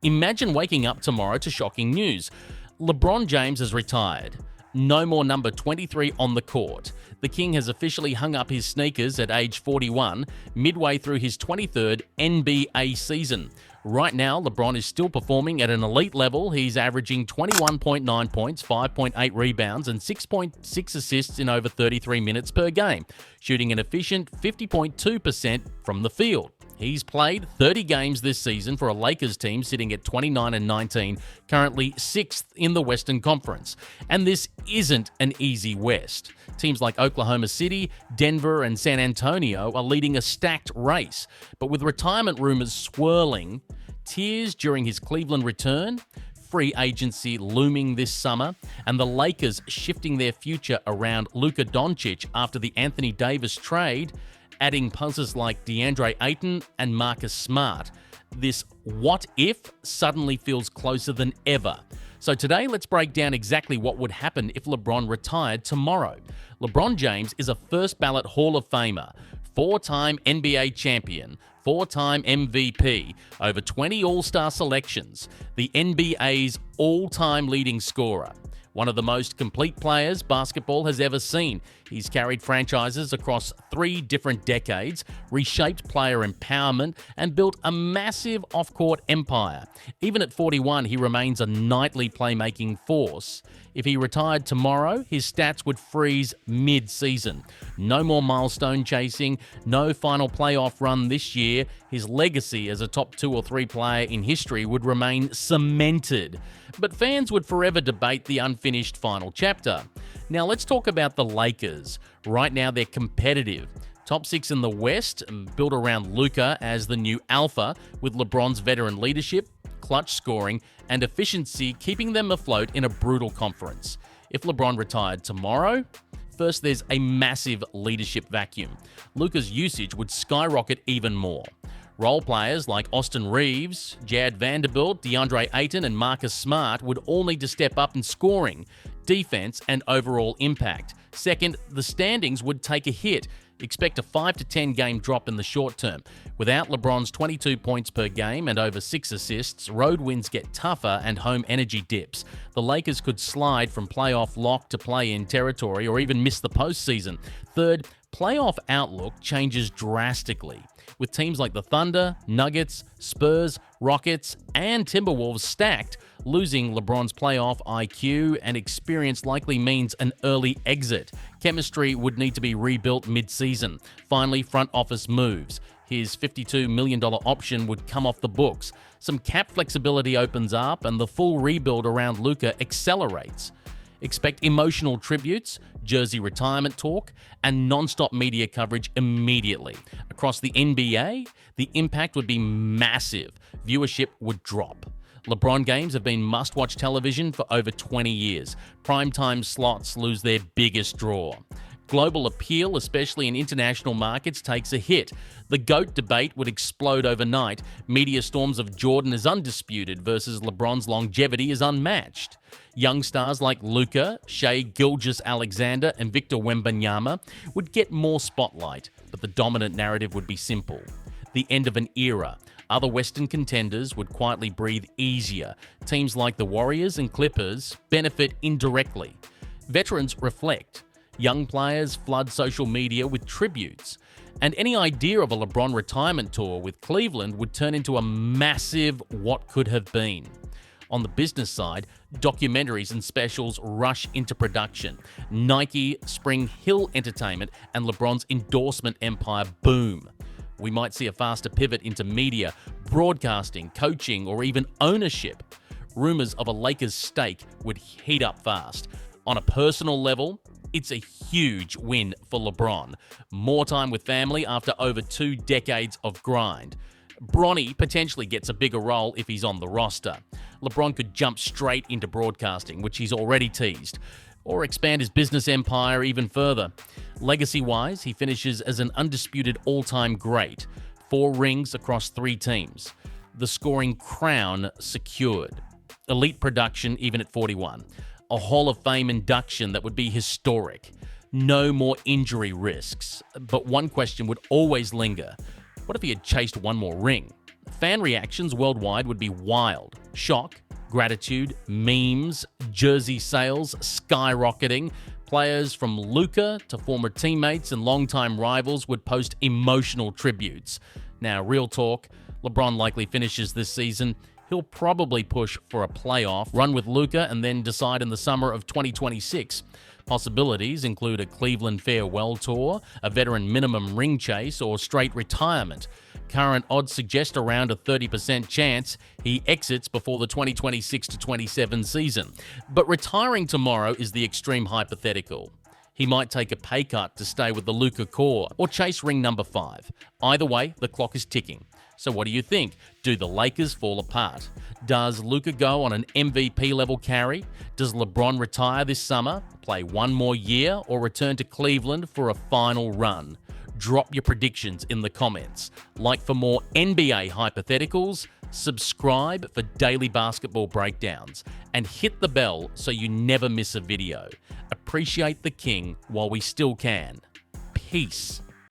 Imagine waking up tomorrow to shocking news. LeBron James has retired. No more number 23 on the court. The King has officially hung up his sneakers at age 41, midway through his 23rd NBA season. Right now, LeBron is still performing at an elite level. He's averaging 21.9 points, 5.8 rebounds, and 6.6 assists in over 33 minutes per game, shooting an efficient 50.2% from the field. He's played 30 games this season for a Lakers team sitting at 29-19, currently 6th in the Western Conference. And this isn't an easy West. Teams like Oklahoma City, Denver, and San Antonio are leading a stacked race. But with retirement rumors swirling, tears during his Cleveland return, free agency looming this summer, and the Lakers shifting their future around Luka Dončić after the Anthony Davis trade, adding puzzles like DeAndre Ayton and Marcus Smart, this what if suddenly feels closer than ever. So today, let's break down exactly what would happen if LeBron retired tomorrow. LeBron James is a first-ballot Hall of Famer, four-time NBA champion, four-time MVP, over 20 All-Star selections, the NBA's all-time leading scorer. One of the most complete players basketball has ever seen. He's carried franchises across 3 different decades, reshaped player empowerment, and built a massive off-court empire. Even at 41, he remains a nightly playmaking force. If he retired tomorrow, his stats would freeze mid-season. No more milestone chasing, no final playoff run this year. His legacy as a top 2 or 3 player in history would remain cemented. But fans would forever debate the unfinished final chapter. Now let's talk about the Lakers. Right now they're competitive. Top 6 in the West, built around Luka as the new alpha, with LeBron's veteran leadership, clutch scoring, and efficiency keeping them afloat in a brutal conference. If LeBron retired tomorrow, first there's a massive leadership vacuum. Luka's usage would skyrocket even more. Role players like Austin Reeves, Jad Vanderbilt, DeAndre Ayton, and Marcus Smart would all need to step up in scoring, defense, and overall impact. Second, the standings would take a hit. Expect a 5 to 10 game drop in the short term. Without LeBron's 22 points per game and over 6 assists, road wins get tougher and home energy dips. The Lakers could slide from playoff lock to play-in territory or even miss the postseason. Third, playoff outlook changes drastically. With teams like the Thunder, Nuggets, Spurs, Rockets, and Timberwolves stacked, losing LeBron's playoff IQ and experience likely means an early exit. Chemistry would need to be rebuilt mid-season. Finally, front office moves. His $52 million option would come off the books. Some cap flexibility opens up and the full rebuild around Luka accelerates. Expect emotional tributes, jersey retirement talk, and non-stop media coverage immediately. Across the NBA, the impact would be massive. Viewership would drop. LeBron games have been must-watch television for over 20 years. Primetime slots lose their biggest draw. Global appeal, especially in international markets, takes a hit. The GOAT debate would explode overnight. Media storms of Jordan is undisputed versus LeBron's longevity is unmatched. Young stars like Luka, Shai Gilgeous-Alexander, and Victor Wembanyama would get more spotlight, but the dominant narrative would be simple. The end of an era. Other Western contenders would quietly breathe easier. Teams like the Warriors and Clippers benefit indirectly. Veterans reflect. Young players flood social media with tributes. And any idea of a LeBron retirement tour with Cleveland would turn into a massive what could have been. On the business side, documentaries and specials rush into production. Nike, Spring Hill Entertainment, and LeBron's endorsement empire boom. We might see a faster pivot into media, broadcasting, coaching, or even ownership. Rumors of a Lakers stake would heat up fast. On a personal level, it's a huge win for LeBron. More time with family after over 2 decades of grind. Bronny potentially gets a bigger role if he's on the roster. LeBron could jump straight into broadcasting, which he's already teased, or expand his business empire even further. Legacy-wise, he finishes as an undisputed all-time great. 4 rings across 3 teams. The scoring crown secured. Elite production even at 41. A Hall of Fame induction that would be historic. No more injury risks. But one question would always linger. What if he had chased one more ring? fan reactions worldwide would be wild. Shock, gratitude, memes, jersey sales skyrocketing. Players from Luka to former teammates and longtime rivals would post emotional tributes. Now, real talk, LeBron likely finishes this season. He'll probably push for a playoff run with Luka and then decide in the summer of 2026. Possibilities include a Cleveland farewell tour, a veteran minimum ring chase, or straight retirement. Current odds suggest around a 30% chance he exits before the 2026-27 season. But retiring tomorrow is the extreme hypothetical. He might take a pay cut to stay with the Luka core or chase ring number 5. Either way, the clock is ticking. So what do you think? Do the Lakers fall apart? Does Luka go on an MVP level carry? Does LeBron retire this summer, play one more year, or return to Cleveland for a final run? Drop your predictions in the comments. Like for more NBA hypotheticals, subscribe for daily basketball breakdowns, and hit the bell so you never miss a video. Appreciate the king while we still can. Peace.